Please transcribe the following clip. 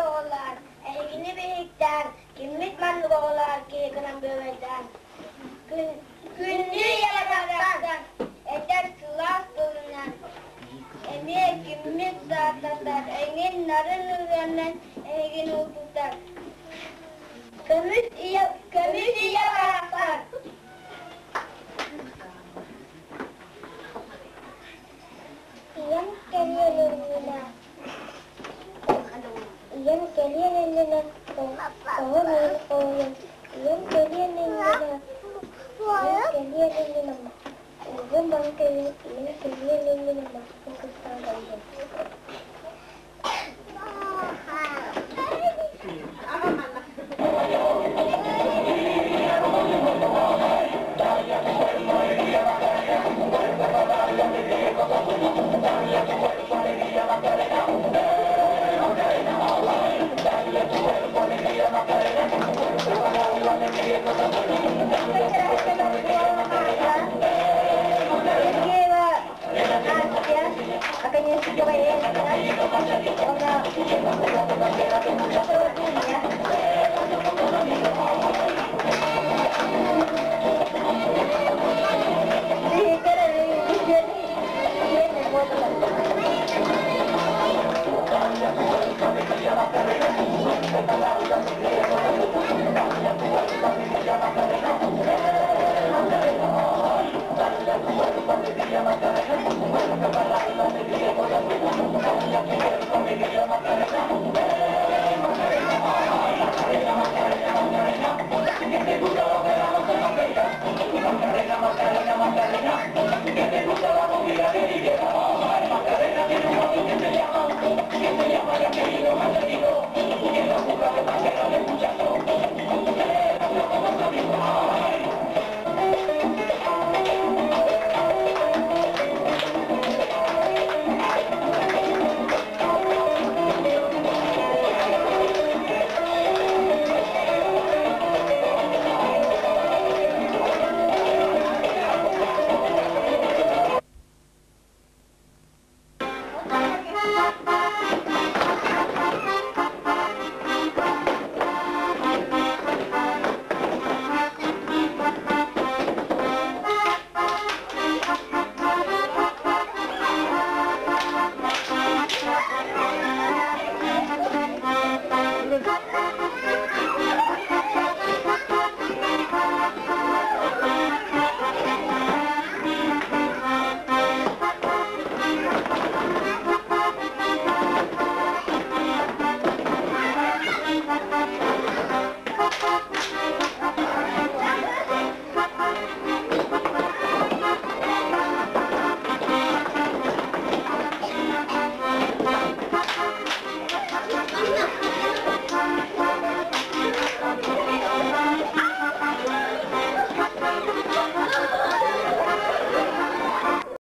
oğullar, elgini birlikten, kimlik manlı oğullar ki yakınan böğürden. Gündü yaraktan, eder sılas dolundan. Emiye kimlik zatatlar, engin narın üzerinden, engin uğurtutar. Kömür iyi yaraktan. İyem geliyor önüne. İyem geliyor önüne. Doğru oğlum. İyem geliyor önüne. İyem geliyor önüne. İyem bana geliyor. İyem geliyor önüne. Bu kızdan geliyor.